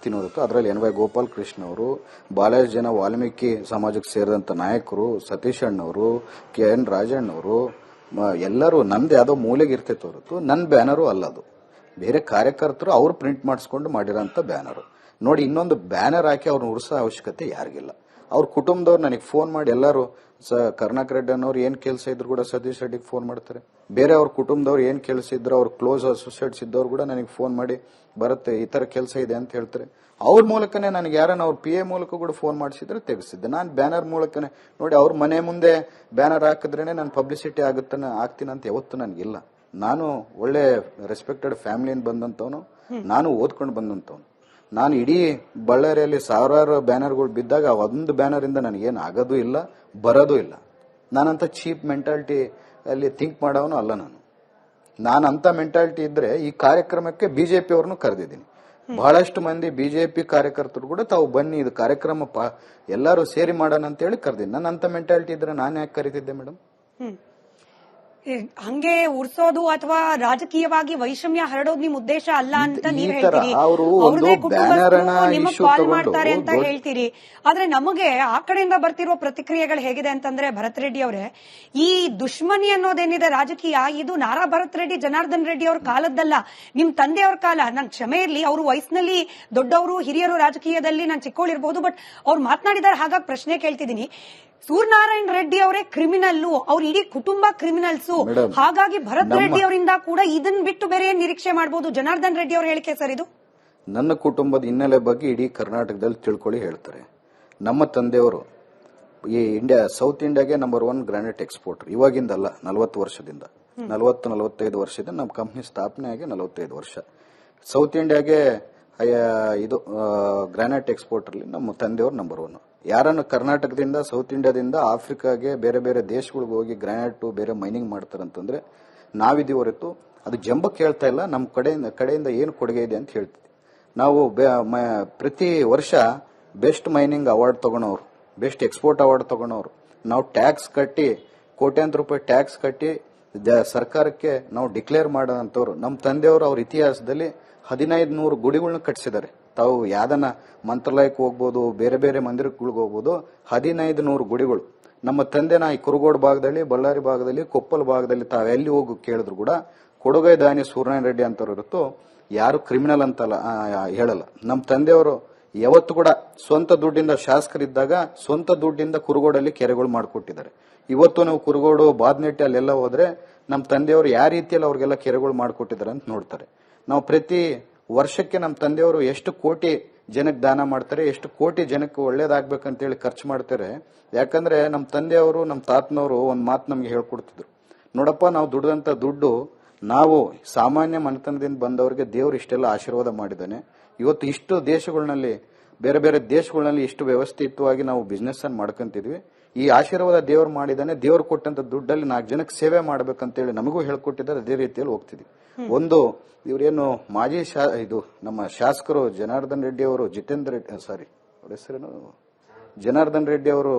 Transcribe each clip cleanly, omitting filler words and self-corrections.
ಆಗ್ತೀನಿ ಹೊರತು ಅದರಲ್ಲಿ ಎನ್ ವೈ ಗೋಪಾಲ್ ಕೃಷ್ಣ ಅವರು, ಬಹಳಷ್ಟು ಜನ ವಾಲ್ಮೀಕಿ ಸಮಾಜಕ್ಕೆ ಸೇರಿದಂತ ನಾಯಕರು, ಸತೀಶ್ ಅಣ್ಣವರು, ಕೆ ಎನ್ ರಾಜಣ್ಣವರು ಎಲ್ಲರೂ ನಂದು ಯಾವುದೋ ಮೂಲೆಗೆ ಇರ್ತೈತೆ ಹೊರತು ನನ್ನ ಬ್ಯಾನರು ಅಲ್ಲದು. ಬೇರೆ ಕಾರ್ಯಕರ್ತರು ಅವ್ರು ಪ್ರಿಂಟ್ ಮಾಡಿಸ್ಕೊಂಡು ಮಾಡಿರೋಂಥ ಬ್ಯಾನರು. ನೋಡಿ, ಇನ್ನೊಂದು ಬ್ಯಾನರ್ ಹಾಕಿ ಅವ್ರನ್ನ ಉರ್ಸೋ ಅವಶ್ಯಕತೆ ಯಾರಿಗಿಲ್ಲ. ಅವ್ರ ಕುಟುಂಬದವ್ರು ನನಗೆ ಫೋನ್ ಮಾಡಿ ಎಲ್ಲರೂ ಕರ್ನಾಟಕ ರೆಡ್ಡಿ ಅನ್ನೋರು ಏನ್ ಕೆಲಸ ಇದ್ರು ಕೂಡ ಸತೀಶ್ ರೆಡ್ಡಿಗೆ ಫೋನ್ ಮಾಡ್ತಾರೆ. ಬೇರೆ ಅವ್ರ ಕುಟುಂಬದವ್ರು ಏನ್ ಕೆಲಸ ಇದ್ರು ಅವ್ರ ಕ್ಲೋಸ್ ಅಸೋಸಿಯೇಟ್ಸ್ ಇದ್ದವ್ರು ಕೂಡ ನನಗೆ ಫೋನ್ ಮಾಡಿ ಬರುತ್ತೆ ಈ ತರ ಕೆಲಸ ಇದೆ ಅಂತ ಹೇಳ್ತಾರೆ. ಅವ್ರ ಮೂಲಕನೇ ನನಗೆ ಯಾರನ್ನ ಅವ್ರ PA ಮೂಲಕ ಕೂಡ ಫೋನ್ ಮಾಡಿಸಿದ್ರೆ ತೆಗೆಸಿದ್ದೆ. ನಾನು ಬ್ಯಾನರ್ ಮೂಲಕನೇ ನೋಡಿ, ಅವ್ರ ಮನೆ ಮುಂದೆ ಬ್ಯಾನರ್ ಹಾಕಿದ್ರೇನೆ ನಾನು ಪಬ್ಲಿಸಿಟಿ ಆಗ್ತೀನಿ ಅಂತ ಯಾವತ್ತು ನನಗಿಲ್ಲ. ನಾನು ಒಳ್ಳೆ ರೆಸ್ಪೆಕ್ಟೆಡ್ ಫ್ಯಾಮಿಲಿಯಿಂದ ಬಂದಂತವನು, ನಾನು ಓದ್ಕೊಂಡು ಬಂದಂತವನು. ನಾನು ಇಡೀ ಬಳ್ಳಾರಿಯಲ್ಲಿ ಸಾವಿರಾರು ಬ್ಯಾನರ್ಗಳು ಬಿದ್ದಾಗ ಒಂದು ಬ್ಯಾನರ್ ಇಂದ ನನಗೇನು ಆಗೋದು ಇಲ್ಲ, ಬರೋದು ಇಲ್ಲ. ನಾನಂತ ಚೀಪ್ ಮೆಂಟಾಲಿಟಿ ಅಲ್ಲಿ ಥಿಂಕ್ ಮಾಡೋನು ಅಲ್ಲ. ನಾನು ಅಂತ ಮೆಂಟಾಲಿಟಿ ಇದ್ರೆ ಈ ಕಾರ್ಯಕ್ರಮಕ್ಕೆ ಬಿಜೆಪಿ ಅವ್ರನ್ನು ಕರೆದಿದ್ದೀನಿ. ಬಹಳಷ್ಟು ಮಂದಿ ಬಿಜೆಪಿ ಕಾರ್ಯಕರ್ತರು ಕೂಡ ತಾವು ಬನ್ನಿ ಇದು ಕಾರ್ಯಕ್ರಮ ಎಲ್ಲರೂ ಸೇರಿ ಮಾಡೋಣ ಅಂತ ಹೇಳಿ ಕರೆದಿದ್ದೀನಿ. ನನ್ನ ಅಂತ ಮೆಂಟಾಲಿಟಿ ಇದ್ರೆ ನಾನು ಯಾಕೆ ಕರೀತಿದ್ದೆ ಮೇಡಮ್? ಹಂಗೆ ಉರ್ಸೋದು ಅಥವಾ ರಾಜಕೀಯವಾಗಿ ವೈಷಮ್ಯ ಹರಡೋದು ನಿಮ್ ಉದ್ದೇಶ ಅಲ್ಲ ಅಂತ ನೀವ್ ಹೇಳ್ತೀರಿ. ಅವ್ರದೇ ಕುಟುಂಬಸ್ಥರು ನಿಮಗ್ ಕಾಲ್ ಮಾಡ್ತಾರೆ ಅಂತ ಹೇಳ್ತೀರಿ. ಆದ್ರೆ ನಮಗೆ ಆ ಕಡೆಯಿಂದ ಬರ್ತಿರುವ ಪ್ರತಿಕ್ರಿಯೆಗಳು ಹೇಗಿದೆ ಅಂತಂದ್ರೆ, ಭರತ್ ರೆಡ್ಡಿ ಅವರೇ, ಈ ದುಶ್ಮನಿ ಅನ್ನೋದೇನಿದೆ ರಾಜಕೀಯ, ಇದು ನಾರಾ ಭರತ್ ರೆಡ್ಡಿ, ಜನಾರ್ದನ್ ರೆಡ್ಡಿ ಅವ್ರ ಕಾಲದ್ದಲ್ಲ, ನಿಮ್ ತಂದೆಯವ್ರ ಕಾಲ. ನನ್ ಕ್ಷಮೆ ಇರ್ಲಿ, ಅವರು ವಯಸ್ಸಿನಲ್ಲಿ ದೊಡ್ಡವರು, ಹಿರಿಯರು, ರಾಜಕೀಯದಲ್ಲಿ ನಾನು ಚಿಕ್ಕೋಳಿರ್ಬಹುದು, ಬಟ್ ಅವ್ರು ಮಾತನಾಡಿದಾರೆ. ಹಾಗಾಗಿ ಪ್ರಶ್ನೆ ಕೇಳ್ತಿದ್ದೀನಿ, ಸೂರ್ಯನಾರಾಯಣ ರೆಡ್ಡಿ ಅವರೇ ಕ್ರಿಮಿನಲ್ಲು, ಅವ್ರ ಇಡೀ ಕುಟುಂಬ ಕ್ರಿಮಿನಲ್ಸು, ಹಾಗಾಗಿ ಭರತ್ ರೆಡ್ಡಿ ಅವರಿಂದ ಕೂಡ ಇದನ್ ಬಿಟ್ಟು ಬೇರೆ ಏನ್ ನಿರೀಕ್ಷೆ ಮಾಡಬಹುದು? ಜನಾರ್ದನ್ ರೆಡ್ಡಿ ಅವ್ರ ಹೇಳಿಕೆ ಸರ್ ಇದು. ನನ್ನ ಕುಟುಂಬದ ಹಿನ್ನೆಲೆ ಬಗ್ಗೆ ಇಡೀ ಕರ್ನಾಟಕದಲ್ಲಿ ತಿಳ್ಕೊಳ್ಳಿ ಹೇಳ್ತಾರೆ. ನಮ್ಮ ತಂದೆಯವರು ಈ ಸೌತ್ ಇಂಡಿಯಾಗೆ ನಂಬರ್ 1 ಗ್ರಾನೈಟ್ ಎಕ್ಸ್ಪೋರ್ಟರ್. ಇವಾಗಿಂದಲ್ಲ, 40 ವರ್ಷದಿಂದ, 40-45 ವರ್ಷದಿಂದ ನಮ್ಮ ಕಂಪ್ನಿ ಸ್ಥಾಪನೆ ಆಗಿ 45 ವರ್ಷ. ಸೌತ್ ಇಂಡಿಯಾಗೆ ಇದು ಗ್ರಾನೈಟ್ ಎಕ್ಸ್ಪೋರ್ಟರ್ ಅಲ್ಲಿ ನಮ್ಮ ತಂದೆಯವರು ನಂಬರ್ 1. ಯಾರನ್ನು ಕರ್ನಾಟಕದಿಂದ, ಸೌತ್ ಇಂಡಿಯಾದಿಂದ ಆಫ್ರಿಕಾಗೆ ಬೇರೆ ಬೇರೆ ದೇಶಗಳಿಗೆ ಹೋಗಿ ಗ್ರಾನೈಟ್ ಬೇರೆ ಮೈನಿಂಗ್ ಮಾಡ್ತಾರಂತಂದ್ರೆ ನಾವಿದೀವಿ ಹೊರತು ಅದು ಜಂಬಕ್ಕೆ ಹೇಳ್ತಾ ಇಲ್ಲ. ನಮ್ಮ ಕಡೆಯಿಂದ ಏನು ಕೊಡುಗೆ ಇದೆ ಅಂತ ಹೇಳ್ತೀವಿ. ನಾವು ಪ್ರತಿ ವರ್ಷ ಬೆಸ್ಟ್ ಮೈನಿಂಗ್ ಅವಾರ್ಡ್ ತಗೊಳೋರು, ಬೆಸ್ಟ್ ಎಕ್ಸ್ಪೋರ್ಟ್ ಅವಾರ್ಡ್ ತಗೊಳೋರು. ನಾವು ಟ್ಯಾಕ್ಸ್ ಕಟ್ಟಿ, ಕೋಟ್ಯಾಂತರ ರೂಪಾಯಿ ಟ್ಯಾಕ್ಸ್ ಕಟ್ಟಿ ಸರ್ಕಾರಕ್ಕೆ ನಾವು ಡಿಕ್ಲೇರ್ ಮಾಡೋಂಥವ್ರು. ನಮ್ಮ ತಂದೆಯವರು ಅವ್ರ ಇತಿಹಾಸದಲ್ಲಿ 1500 ಗುಡಿಗಳನ್ನ ಕಟ್ಟಿಸಿದ್ದಾರೆ. ತಾವು ಯಾವ್ದನ್ನ ಮಂತ್ರಾಲಯಕ್ಕೆ ಹೋಗ್ಬೋದು, ಬೇರೆ ಬೇರೆ ಮಂದಿರಗಳಿಗೆ ಹೋಗ್ಬೋದು, 1500 ಗುಡಿಗಳು. ನಮ್ಮ ತಂದೆನ ಈ ಕುರುಗೋಡು ಭಾಗದಲ್ಲಿ, ಬಳ್ಳಾರಿ ಭಾಗದಲ್ಲಿ, ಕೊಪ್ಪಳ ಭಾಗದಲ್ಲಿ ತಾವೆಲ್ಲಿ ಹೋಗಿ ಕೇಳಿದ್ರು ಕೂಡ ಕೊಡುಗೈ ದಾನಿ ಸೂರ್ಯನಾರಾಯಣ ರೆಡ್ಡಿ ಅಂತವ್ರು ಇರುತ್ತೋ ಯಾರು ಕ್ರಿಮಿನಲ್ ಅಂತಲ್ಲ ಹೇಳಲ್ಲ. ನಮ್ಮ ತಂದೆಯವರು ಯಾವತ್ತು ಕೂಡ ಸ್ವಂತ ದುಡ್ಡಿಂದ, ಶಾಸಕರಿದ್ದಾಗ ಸ್ವಂತ ದುಡ್ಡಿಂದ ಕುರುಗೋಡಲ್ಲಿ ಕೆರೆಗಳು ಮಾಡಿಕೊಟ್ಟಿದ್ದಾರೆ. ಇವತ್ತು ನಾವು ಕುರುಗೋಡು, ಬಾದ್ನೆಟ್ಟಿ ಅಲ್ಲೆಲ್ಲ ಹೋದ್ರೆ ನಮ್ಮ ತಂದೆಯವರು ಯಾವ ರೀತಿಯಲ್ಲಿ ಅವ್ರಿಗೆಲ್ಲ ಕೆರೆಗಳು ಮಾಡಿಕೊಟ್ಟಿದ್ದಾರೆ ಅಂತ ನೋಡ್ತಾರೆ. ನಾವು ಪ್ರತಿ ವರ್ಷಕ್ಕೆ ನಮ್ಮ ತಂದೆಯವರು ಎಷ್ಟು ಕೋಟಿ ಜನಕ್ಕೆ ದಾನ ಮಾಡ್ತಾರೆ, ಎಷ್ಟು ಕೋಟಿ ಜನಕ್ಕೆ ಒಳ್ಳೇದಾಗ್ಬೇಕಂತೇಳಿ ಖರ್ಚು ಮಾಡ್ತಾರೆ. ಯಾಕಂದ್ರೆ ನಮ್ಮ ತಂದೆಯವರು, ನಮ್ಮ ತಾತನವರು ಒಂದು ಮಾತು ನಮ್ಗೆ ಹೇಳ್ಕೊಡ್ತಿದ್ರು, ನೋಡಪ್ಪ, ನಾವು ದುಡ್ದಂತ ದುಡ್ಡು ನಾವು ಸಾಮಾನ್ಯ ಮನೆತನದಿಂದ ಬಂದವರಿಗೆ ದೇವರು ಇಷ್ಟೆಲ್ಲ ಆಶೀರ್ವಾದ ಮಾಡಿದ್ದಾನೆ. ಇವತ್ತು ಇಷ್ಟು ದೇಶಗಳಲ್ಲಿ, ಬೇರೆ ಬೇರೆ ದೇಶಗಳಲ್ಲಿ ಇಷ್ಟು ವ್ಯವಸ್ಥಿತವಾಗಿ ನಾವು ಬಿಸ್ನೆಸ್ ಅನ್ನು ಮಾಡ್ಕೊಂತಿದ್ವಿ. ಈ ಆಶೀರ್ವಾದ ದೇವರು ಮಾಡಿದಾನೆ, ದೇವರು ಕೊಟ್ಟಂತ ದುಡ್ಡಲ್ಲಿ 4 ಜನಕ್ಕೆ ಸೇವೆ ಮಾಡ್ಬೇಕಂತೇಳಿ ನಮಗೂ ಹೇಳ್ಕೊಟ್ಟಿದ್ದಾರೆ. ಅದೇ ರೀತಿಯಲ್ಲಿ ಹೋಗ್ತಿದ್ವಿ. ಒಂದು ಇವರೇನು ಮಾಜಿ ಇದು ನಮ್ಮ ಶಾಸಕರು ಜನಾರ್ದನ್ ರೆಡ್ಡಿ ಅವರು, ಅವ್ರ ಹೆಸರೇನು ಜನಾರ್ದನ್ ರೆಡ್ಡಿ ಅವರು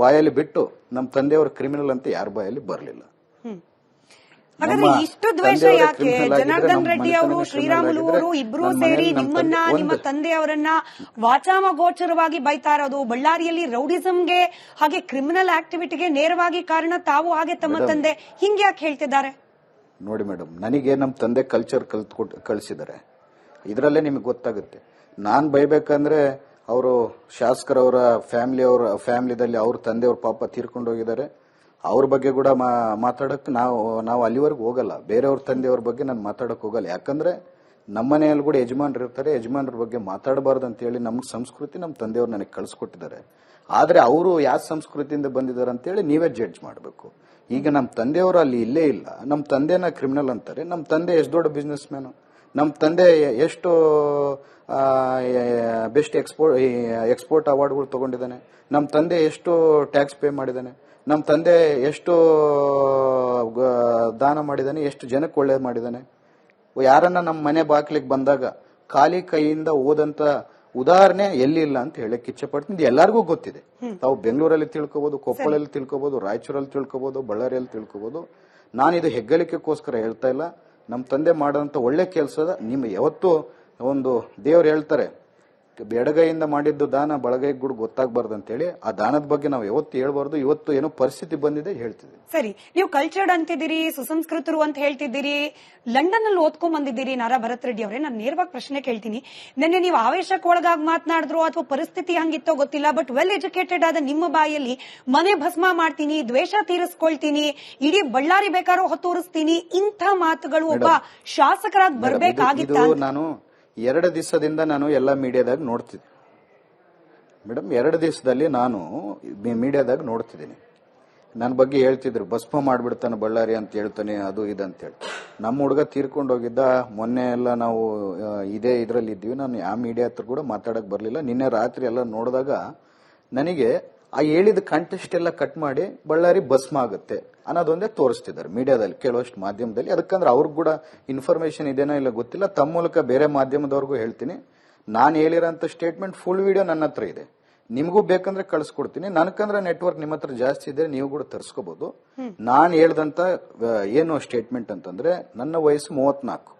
ಬಾಯಲ್ಲಿ ಬಿಟ್ಟು ನಮ್ಮ ತಂದೆಯವರು ಕ್ರಿಮಿನಲ್ ಅಂತ ಯಾರ ಬಾಯಲ್ಲಿ ಬರಲಿಲ್ಲ. ಹಾಗಾದ್ರೆ ಇಷ್ಟು ದ್ವೇಷ ಯಾಕೆ? ಜನಾರ್ದನ್ ರೆಡ್ಡಿ ಅವರು, ಶ್ರೀರಾಮುಲು ಅವರು ಇಬ್ರು ಸೇರಿ ನಿಮ್ಮನ್ನ, ನಿಮ್ಮ ತಂದೆಯವರನ್ನ ವಾಚಾಮಗೋಚರವಾಗಿ ಬೈತಾ ಇರೋದು, ಬಳ್ಳಾರಿಯಲ್ಲಿ ರೌಡಿಸಂಗೆ ಹಾಗೆ ಕ್ರಿಮಿನಲ್ ಆಕ್ಟಿವಿಟಿಗೆ ನೇರವಾಗಿ ಕಾರಣ ತಾವು, ಹಾಗೆ ತಮ್ಮ ತಂದೆ, ಹಿಂಗೆ ಯಾಕೆ ಹೇಳ್ತಿದ್ದಾರೆ? ನೋಡಿ ಮೇಡಮ್, ನನಗೆ ನಮ್ಮ ತಂದೆ ಕಲ್ಚರ್ ಕಳಿಸಿದ್ದಾರೆ. ಇದರಲ್ಲೇ ನಿಮಗೆ ಗೊತ್ತಾಗುತ್ತೆ. ನಾನ್ ಬೈಬೇಕಂದ್ರೆ ಅವರು ಶಾಸಕರವರ ಫ್ಯಾಮಿಲಿದಲ್ಲಿ ಅವ್ರ ತಂದೆಯವ್ರ ಪಾಪ ತೀರ್ಕೊಂಡು ಹೋಗಿದ್ದಾರೆ. ಅವ್ರ ಬಗ್ಗೆ ಕೂಡ ಮಾತಾಡಕ್ ನಾವು ಅಲ್ಲಿವರೆಗೂ ಹೋಗಲ್ಲ. ಬೇರೆಯವ್ರ ತಂದೆಯವ್ರ ಬಗ್ಗೆ ನಾನು ಮಾತಾಡಕ್ ಹೋಗಲ್ಲ. ಯಾಕಂದ್ರೆ ನಮ್ಮ ಮನೆಯಲ್ಲಿ ಕೂಡ ಯಜಮಾನ್ರು ಇರ್ತಾರೆ, ಯಜಮಾನ್ರ ಬಗ್ಗೆ ಮಾತಾಡಬಾರ್ದು ಅಂತ ಹೇಳಿ ನಮ್ಮ ಸಂಸ್ಕೃತಿ ನಮ್ಮ ತಂದೆಯವ್ರು ನನಗೆ ಕಳ್ಸಿಕೊಟ್ಟಿದ್ದಾರೆ. ಆದ್ರೆ ಅವರು ಯಾವ ಸಂಸ್ಕೃತಿಯಿಂದ ಬಂದಿದ್ದಾರೆ ಅಂತೇಳಿ ನೀವೇ ಜಡ್ಜ್ ಮಾಡಬೇಕು. ಈಗ ನಮ್ಮ ತಂದೆಯವರು ಅಲ್ಲಿ ಇಲ್ಲೇ ಇಲ್ಲ. ನಮ್ಮ ತಂದೆನ ಕ್ರಿಮಿನಲ್ ಅಂತಾರೆ. ನಮ್ಮ ತಂದೆ ಎಷ್ಟು ದೊಡ್ಡ ಬಿಸ್ನೆಸ್ ಮ್ಯಾನು, ನಮ್ಮ ತಂದೆ ಎಷ್ಟು ಬೆಸ್ಟ್ ಎಕ್ಸ್ಪೋರ್ಟ್ ಅವಾರ್ಡ್ಗಳು ತಗೊಂಡಿದ್ದಾನೆ, ನಮ್ಮ ತಂದೆ ಎಷ್ಟು ಟ್ಯಾಕ್ಸ್ ಪೇ ಮಾಡಿದ್ದಾನೆ, ನಮ್ಮ ತಂದೆ ಎಷ್ಟು ದಾನ ಮಾಡಿದ್ದಾನೆ, ಎಷ್ಟು ಜನಕ್ಕೆ ಒಳ್ಳೇದು ಮಾಡಿದ್ದಾನೆ. ಯಾರನ್ನ ನಮ್ಮ ಮನೆ ಬಾಕ್ಲಿಗೆ ಬಂದಾಗ ಖಾಲಿ ಕೈಯಿಂದ ಓದಂತ ಉದಾಹರಣೆ ಎಲ್ಲಿಲ್ಲ ಅಂತ ಹೇಳಕ್ ಇಚ್ಛೆ ಪಡ್ತೀನಿ. ಎಲ್ಲರಿಗೂ ಗೊತ್ತಿದೆ. ತಾವು ಬೆಂಗಳೂರಲ್ಲಿ ತಿಳ್ಕೊಬಹುದು, ಕೊಪ್ಪಳಲ್ಲಿ ತಿಳ್ಕೊಬಹುದು, ರಾಯಚೂರಲ್ಲಿ ತಿಳ್ಕೊಬಹುದು, ಬಳ್ಳಾರಿಯಲ್ಲಿ ತಿಳ್ಕೊಬಹುದು. ನಾನಿದು ಹೆಗ್ಗಳಿಕೆಗೋಸ್ಕರ ಹೇಳ್ತಾ ಇಲ್ಲ. ನಮ್ಮ ತಂದೆ ಮಾಡೋಂತ ಒಳ್ಳೆ ಕೆಲಸದ ನಿಮ್ಮ ಯಾವತ್ತು ಒಂದು ದೇವ್ರು ಹೇಳ್ತಾರೆ, ಎಡಗೈಯಿಂದ ಮಾಡಿದ್ದು ದಾನ ಬಲಗೈ ಕೂಡ ಗೊತ್ತಾಗಬಾರ್ದು ಅಂತೇಳಿ. ಆ ದಾನದ ಬಗ್ಗೆ ನಾವು ಯಾವತ್ತು ಹೇಳ್ಬಾರ್ದು. ಇವತ್ತು ಏನೋ ಪರಿಸ್ಥಿತಿ ಬಂದಿದೆ ಹೇಳ್ತಿದ್ವಿ. ಸರಿ, ನೀವು ಕಲ್ಚರ್ಡ್ ಅಂತಿದ್ದೀರಿ, ಸುಸಂಸ್ಕೃತರು ಅಂತ ಹೇಳ್ತಿದ್ದೀರಿ, ಲಂಡನ್ ಅಲ್ಲಿ ಓದ್ಕೊಂಡ್ ಬಂದಿದ್ದೀರಿ ನಾರಾ ಭರತ್ ರೆಡ್ಡಿ ಅವರೇ. ನಾನು ನೇರವಾಗಿ ಪ್ರಶ್ನೆ ಕೇಳ್ತೀನಿ. ನಿನ್ನೆ ನೀವು ಆವೇಶಕ್ಕೆ ಒಳಗಾಗಿ ಮಾತನಾಡಿದ್ರು ಅಥವಾ ಪರಿಸ್ಥಿತಿ ಹಂಗಿತ್ತೋ ಗೊತ್ತಿಲ್ಲ, ಬಟ್ ವೆಲ್ ಎಜುಕೇಟೆಡ್ ಆದ ನಿಮ್ಮ ಬಾಯಲ್ಲಿ ಮನೆ ಭಸ್ಮ ಮಾಡ್ತೀನಿ, ದ್ವೇಷ ತೀರಿಸ್ಕೊಳ್ತೀನಿ, ಇಡೀ ಬಳ್ಳಾರಿ ಬೇಕಾದ್ರೂ ಹೊತ್ತೂರಿಸ್ತೀನಿ, ಇಂಥ ಮಾತುಗಳು ಒಬ್ಬ ಶಾಸಕರಾಗಿ ಬರ್ಬೇಕಾಗಿತ್ತ? ನಾನು 2 ದಿವಸದಿಂದ ನಾನು ಎಲ್ಲ ಮೀಡಿಯಾದಾಗ ನೋಡ್ತಿದ್ದೆ ಮೇಡಮ್. 2 ದಿವಸದಲ್ಲಿ ನಾನು ಮೀಡಿಯಾದಾಗ ನೋಡ್ತಿದ್ದೀನಿ. ನನ್ನ ಬಗ್ಗೆ ಹೇಳ್ತಿದ್ರು, ಭಸ್ಮ ಮಾಡ್ಬಿಡ್ತಾನೆ ಬಳ್ಳಾರಿ ಅಂತ ಹೇಳ್ತಾನೆ, ಅದು ಇದಂತ ಹೇಳಿ. ನಮ್ಮ ಹುಡುಗ ತೀರ್ಕೊಂಡು ಹೋಗಿದ್ದ. ಮೊನ್ನೆ ಎಲ್ಲ ನಾವು ಇದೇ ಇದರಲ್ಲಿ ಇದ್ವಿ. ನಾನು ಯಾವ ಮೀಡಿಯಾ ಹತ್ರ ಕೂಡ ಮಾತಾಡಕ್ ಬರಲಿಲ್ಲ. ನಿನ್ನೆ ರಾತ್ರಿ ಎಲ್ಲ ನೋಡಿದಾಗ ನನಗೆ ಆ ಹೇಳಿದ ಕಂಟೆಸ್ಟ್ ಎಲ್ಲ ಕಟ್ ಮಾಡಿ ಬಳ್ಳಾರಿ ಭಸ್ಮ ಆಗುತ್ತೆ ಅನ್ನೋದೊಂದೇ ತೋರಿಸ್ತಿದ್ದಾರೆ ಮೀಡಿಯಾದಲ್ಲಿ, ಕೆಲವಷ್ಟು ಮಾಧ್ಯಮದಲ್ಲಿ. ಅದಕ್ಕಂದ್ರೆ ಅವ್ರಿಗೆ ಕೂಡ ಇನ್ಫಾರ್ಮೇಶನ್ ಇದೇನೋ ಇಲ್ಲ ಗೊತ್ತಿಲ್ಲ. ತಮ್ಮ ಮೂಲಕ ಬೇರೆ ಮಾಧ್ಯಮದವ್ರಿಗೂ ಹೇಳ್ತೀನಿ, ನಾನು ಹೇಳಿರೋಂಥ ಸ್ಟೇಟ್ಮೆಂಟ್ ಫುಲ್ ವಿಡಿಯೋ ನನ್ನ ಹತ್ರ ಇದೆ. ನಿಮಗೂ ಬೇಕಂದ್ರೆ ಕಳಿಸ್ಕೊಡ್ತೀನಿ. ನನಕಂದ್ರೆ ನೆಟ್ವರ್ಕ್ ನಿಮ್ಮ ಹತ್ರ ಜಾಸ್ತಿ ಇದೆ, ನೀವು ಕೂಡ ತರಿಸ್ಕೋಬಹುದು. ನಾನು ಹೇಳ್ದಂತ ಏನು ಸ್ಟೇಟ್ಮೆಂಟ್ ಅಂತಂದ್ರೆ, ನನ್ನ ವಯಸ್ಸು 34.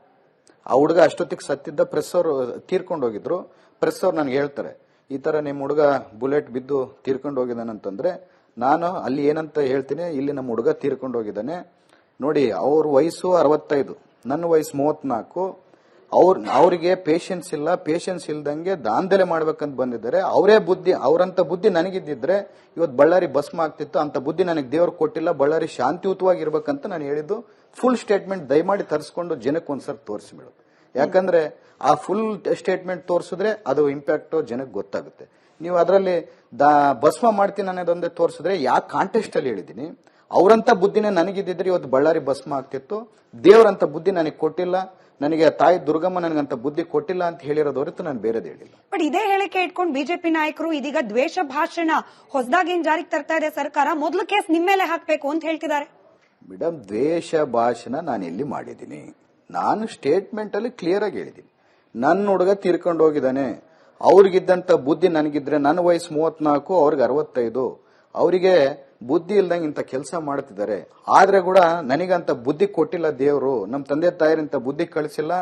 ಆ ಹುಡುಗ ಅಷ್ಟೊತ್ತಿಗೆ ಸತ್ತಿದ್ದ. ಪ್ರೆಸ್ ಅವರು ತೀರ್ಕೊಂಡು ಹೋಗಿದ್ರು. ಪ್ರೆಸ್ ಅವ್ರು ನನಗೆ ಹೇಳ್ತಾರೆ, ಈ ತರ ನಿಮ್ಮ ಹುಡುಗ ಬುಲೆಟ್ ಬಿದ್ದು ತೀರ್ಕೊಂಡು ಹೋಗಿದ್ದಾನಂತಂದ್ರೆ ನಾನು ಅಲ್ಲಿ ಏನಂತ ಹೇಳ್ತೀನಿ, ಇಲ್ಲಿ ನಮ್ಮ ಹುಡುಗ ತೀರ್ಕೊಂಡು ಹೋಗಿದ್ದಾನೆ ನೋಡಿ. ಅವ್ರ ವಯಸ್ಸು 65, ನನ್ನ ವಯಸ್ಸು 34. ಅವ್ರಿಗೆ ಪೇಷನ್ಸ್ ಇಲ್ಲ. ಪೇಷನ್ಸ್ ಇಲ್ದಂಗೆ ದಾಂಧಲೆ ಮಾಡ್ಬೇಕಂತ ಬಂದಿದ್ದಾರೆ. ಅವರೇ ಬುದ್ಧಿ, ಅವರಂತ ಬುದ್ಧಿ ನನಗಿದ್ದಿದ್ರೆ ಇವತ್ತು ಬಳ್ಳಾರಿ ಭಸ್ಮ ಆಗ್ತಿತ್ತು. ಅಂತ ಬುದ್ಧಿ ನನಗೆ ದೇವ್ರು ಕೊಟ್ಟಿಲ್ಲ. ಬಳ್ಳಾರಿ ಶಾಂತಿಯುತವಾಗಿರ್ಬೇಕಂತ ನಾನು ಹೇಳಿದ್ದು ಫುಲ್ ಸ್ಟೇಟ್ಮೆಂಟ್ ದಯಮಾಡಿ ತರಿಸ್ಕೊಂಡು ಜನಕ್ಕೆ ಒಂದ್ಸರಿ ತೋರಿಸ್ಬಿಡು. ಯಾಕಂದ್ರೆ ಆ ಫುಲ್ ಸ್ಟೇಟ್ಮೆಂಟ್ ತೋರಿಸಿದ್ರೆ ಅದು ಇಂಪ್ಯಾಕ್ಟ್ ಜನಕ್ಕೆ ಗೊತ್ತಾಗುತ್ತೆ. ನೀವು ಅದರಲ್ಲಿ ಭಸ್ಮ ಮಾಡ್ತೀನಿ ಅನ್ನೋದೊಂದೇ ತೋರಿಸಿದ್ರೆ ಯಾವ ಕಾಂಟೆಸ್ಟ್ ಅಲ್ಲಿ ಹೇಳಿದೀನಿ. ಅವರಂತ ಬುದ್ಧಿನೇ ನನಗಿದ್ದಿದ್ರೆ ಇವತ್ತು ಬಳ್ಳಾರಿ ಭಸ್ಮ ಆಗ್ತಿತ್ತು. ದೇವರಂತ ಬುದ್ಧಿ ನನಗೆ ಕೊಟ್ಟಿಲ್ಲ, ನನಗೆ ತಾಯಿ ದುರ್ಗಮ್ಮ ನನಗಂತ ಬುದ್ಧಿ ಕೊಟ್ಟಿಲ್ಲ ಅಂತ ಹೇಳಿರೋದು ಹೊರತು ನಾನು ಬೇರೆದು ಹೇಳಿಲ್ಲ. ಬಟ್ ಇದೇ ಹೇಳಿಕೆ ಇಟ್ಕೊಂಡು ಬಿಜೆಪಿ ನಾಯಕರು ಇದೀಗ ದ್ವೇಷ ಭಾಷಣ ಹೊಸದಾಗಿ ಏನ್ ಜಾರಿಗೆ ತರ್ತಾ ಇದೆ ಸರ್ಕಾರ, ಮೊದಲು ಕೇಸ್ ನಿಮ್ಮ ಮೇಲೆ ಹಾಕಬೇಕು ಅಂತ ಹೇಳ್ತಿದ್ದಾರೆ. ಮೇಡಮ್, ದ್ವೇಷ ಭಾಷಣ ನಾನು ಎಲ್ಲಿ ಮಾಡಿದ್ದೀನಿ? ನಾನು ಸ್ಟೇಟ್ಮೆಂಟ್ ಅಲ್ಲಿ ಕ್ಲಿಯರ್ ಆಗಿ ಹೇಳಿದ್ದೀನಿ, ನನ್ನ ಹುಡುಗ ತೀರ್ಕೊಂಡು ಹೋಗಿದ್ದಾನೆ. ಅವ್ರಿಗಿದ್ದಂತ ಬುದ್ಧಿ ನನಗಿದ್ರೆ, ನನ್ನ ವಯಸ್ಸು 34, ಅವ್ರಿಗೆ 65. ಅವರಿಗೆ ಬುದ್ಧಿ ಇಲ್ದಂಗೆ ಇಂಥ ಕೆಲಸ ಮಾಡ್ತಿದ್ದಾರೆ. ಆದ್ರೆ ಕೂಡ ನನಗಂತ ಬುದ್ಧಿ ಕೊಟ್ಟಿಲ್ಲ ದೇವರು. ನಮ್ಮ ತಂದೆ ತಾಯಿರಂತ ಬುದ್ಧಿ ಕಳಿಸಿಲ್ಲ.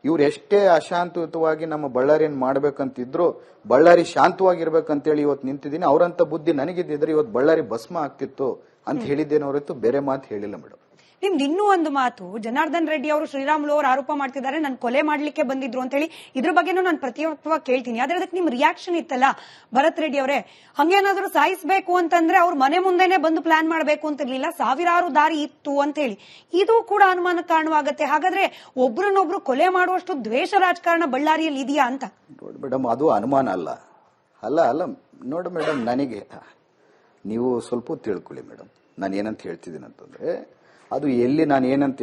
ಇವ್ರು ಎಷ್ಟೇ ಅಶಾಂತಯುತವಾಗಿ ನಮ್ಮ ಬಳ್ಳಾರಿಯನ್ನು ಮಾಡ್ಬೇಕಂತಿದ್ರು, ಬಳ್ಳಾರಿ ಶಾಂತವಾಗಿರ್ಬೇಕಂತೇಳಿ ಇವತ್ತು ನಿಂತಿದ್ದೀನಿ. ಅವರಂತ ಬುದ್ಧಿ ನನಗಿದ್ದಿದ್ರೆ ಇವತ್ತು ಬಳ್ಳಾರಿ ಭಸ್ಮ ಆಗ್ತಿತ್ತು ಅಂತ ಹೇಳಿದ್ದೇನೆ ಹೊರತು ಬೇರೆ ಮಾತು ಹೇಳಿಲ್ಲ ಮೇಡಮ್. ನಿಮ್ದು ಇನ್ನೂ ಒಂದು ಮಾತು, ಜನಾರ್ದನ್ ರೆಡ್ಡಿ ಅವರು ಶ್ರೀರಾಮುಲು ಅವರು ಆರೋಪ ಮಾಡ್ತಿದ್ದಾರೆ ನಾನು ಕೊಲೆ ಮಾಡ್ಲಿಕ್ಕೆ ಬಂದಿದ್ರು ಅಂತ ಹೇಳಿ. ಇದ್ರ ಬಗ್ಗೆನೂ ನಾನು ಪ್ರತಿಯೊಬ್ಬವಾಗಿ ಕೇಳ್ತೀನಿ. ಆದ್ರೆ ಅದಕ್ಕೆ ನಿಮ್ ರಿಯಾಕ್ಷನ್ ಇತ್ತಲ್ಲ ಭರತ್ ರೆಡ್ಡಿ ಅವರೇ, ಹಂಗೇನಾದ್ರೂ ಸಾಯಿಸಬೇಕು ಅಂತಂದ್ರೆ ಅವ್ರ ಮನೆ ಮುಂದೆನೆ ಬಂದು ಪ್ಲಾನ್ ಮಾಡಬೇಕು ಅಂತಿರ್ಲಿಲ್ಲ, ಸಾವಿರಾರು ದಾರಿ ಇತ್ತು ಅಂತ ಹೇಳಿ. ಇದು ಕೂಡ ಅನುಮಾನ ಕಾರಣವಾಗುತ್ತೆ. ಹಾಗಾದ್ರೆ ಒಬ್ರನ್ನೊಬ್ರು ಕೊಲೆ ಮಾಡುವಷ್ಟು ದ್ವೇಷ ರಾಜಕಾರಣ ಬಳ್ಳಾರಿಯಲ್ಲಿ ಇದೆಯಾ ಅಂತ? ನೋಡಿ ಮೇಡಮ್, ಅದು ಅನುಮಾನ ಅಲ್ಲ. ಅಲ್ಲ ನೋಡಿ ಮೇಡಮ್, ನನಗೆ ನೀವು ಸ್ವಲ್ಪ ತಿಳ್ಕೊಳ್ಳಿ ಮೇಡಮ್. ನಾನು ಏನಂತ ಹೇಳ್ತಿದ್ದೀನಿ ಅಂತಂದ್ರೆ, ಅದು ಎಲ್ಲಿ ನಾನು ಏನಂತ ಹೇಳಿ